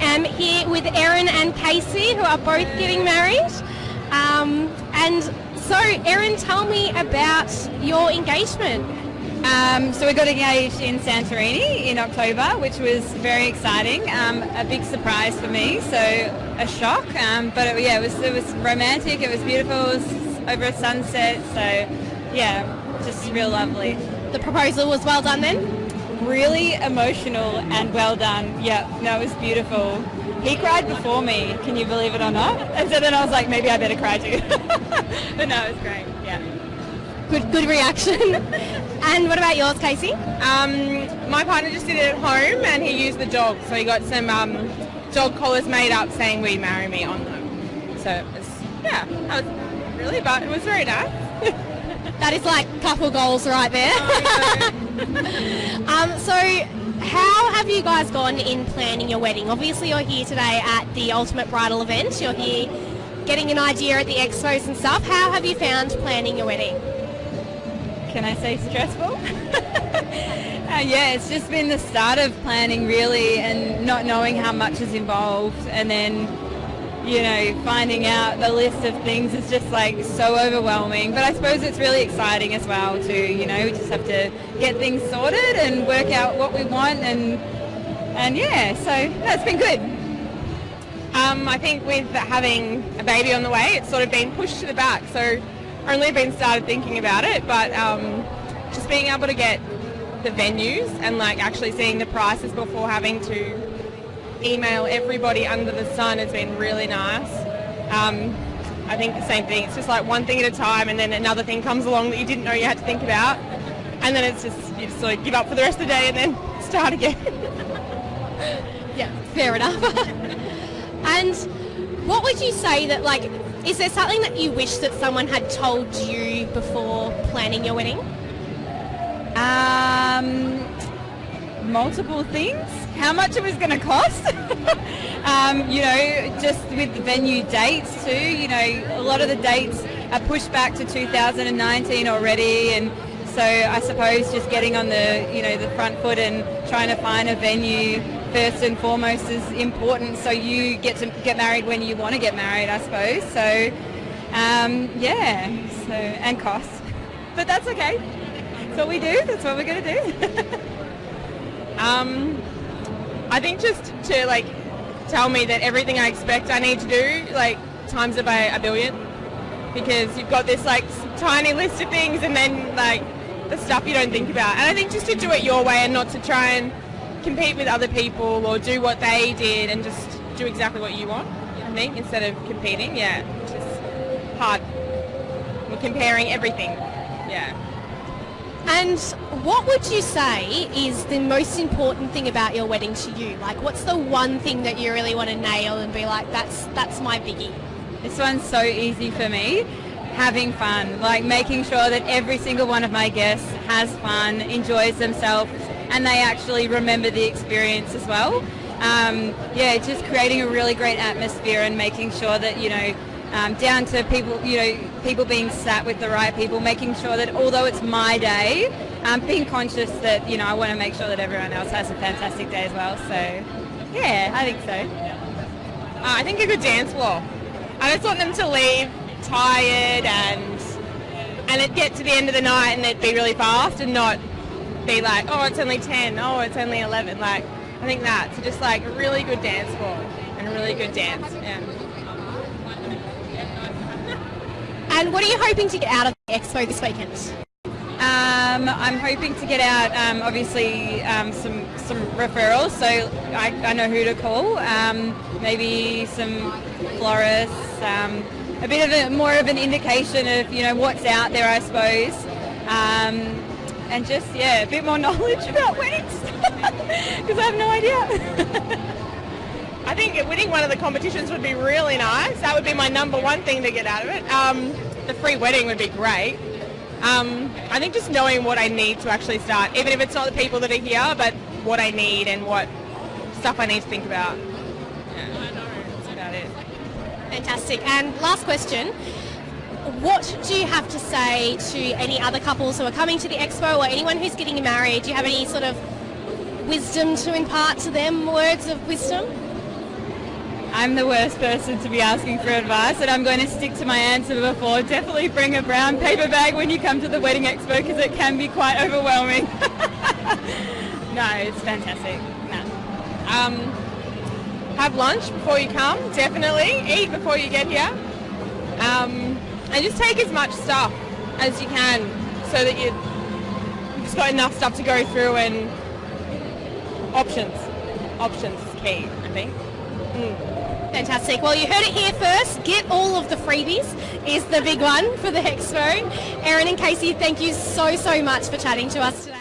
am here with Erin and Casey, who are both getting married. And so, Erin, tell me about your engagement. So we got engaged in Santorini in October, which was very exciting. A big surprise for me, so a shock. But it was romantic. It was beautiful. It was over a sunset. So yeah, just real lovely. The proposal was well done then? Really emotional and well done. Yeah, no, it was beautiful. He cried before me. Can you believe it or not? And so then I was like, maybe I better cry too. But no, it was great. Yeah. Good reaction. And what about yours, Casey? My partner just did it at home and he used the dog. So he got some dog collars made up saying, "Will you marry me?" on them. So it was, that was really, but it was very nice. That is like couple goals right there. So how have you guys gone in planning your wedding? Obviously you're here today at the Ultimate Bridal event. You're here getting an idea at the expos and stuff. How have you found planning your wedding? Can I say stressful? Yeah, it's just been the start of planning really, and not knowing how much is involved, and then finding out the list of things is just like so overwhelming. But I suppose it's really exciting as well too. We just have to get things sorted and work out what we want, and yeah, so that's been good. I think with having a baby on the way, it's sort of been pushed to the back. So only been started thinking about it, but just being able to get the venues and like actually seeing the prices before having to email everybody under the sun has been really nice. I think the same thing, it's just like one thing at a time, and then another thing comes along that you didn't know you had to think about, and then it's just, you just sort of give up for the rest of the day and then start again. Yeah, fair enough. And what would you say that, like, is there something that you wish that someone had told you before planning your wedding? Multiple things. How much it was going to cost. Just with the venue dates too. A lot of the dates are pushed back to 2019 already, and so I suppose just getting on the front foot and trying to find a venue first and foremost is important, so you get to get married when you want to get married, I suppose. So and costs, but that's okay. That's what we do. That's what we're going to do. I think just to tell me that everything I expect I need to do times it by a billion, because you've got this tiny list of things and then the stuff you don't think about. And I think just to do it your way and not to try and compete with other people or do what they did, and just do exactly what you want, I think, instead of competing. Yeah, it's just hard. We're comparing everything. Yeah. And what would you say is the most important thing about your wedding to you? What's the one thing that you really want to nail and be like, that's my biggie? This one's so easy for me. Having fun, making sure that every single one of my guests has fun, enjoys themselves, and they actually remember the experience as well. Just creating a really great atmosphere and making sure that, down to people, people being sat with the right people, making sure that although it's my day, being conscious that, I want to make sure that everyone else has a fantastic day as well. So, yeah, I think so. I think a good dance floor. I just want them to leave tired and it get to the end of the night and it be really fast and not be like, oh, it's only 10, oh, it's only 11. I think that. So just a really good dance floor and a really good dance. Yeah. And what are you hoping to get out of the expo this weekend? I'm hoping to get out, obviously, some referrals, so I know who to call. Maybe some florists, a bit of more of an indication of what's out there, I suppose, and just a bit more knowledge about weddings, because I have no idea. I think winning one of the competitions would be really nice. That would be my number one thing to get out of it. The free wedding would be great. I think just knowing what I need to actually start, even if it's not the people that are here, but what I need and what stuff I need to think about. Yeah, that's about it. Fantastic. And last question, what do you have to say to any other couples who are coming to the expo, or anyone who's getting married? Do you have any sort of wisdom to impart to them, words of wisdom? I'm the worst person to be asking for advice, and I'm going to stick to my answer before. Definitely bring a brown paper bag when you come to the Wedding Expo because it can be quite overwhelming. No, it's fantastic. No. Have lunch before you come, definitely. Eat before you get here. And just take as much stuff as you can so that you've just got enough stuff to go through, and options. Options is key, I think. Fantastic. Well, you heard it here first. Get all of the freebies is the big one for the Expo. Erin and Casey, thank you so much for chatting to us today.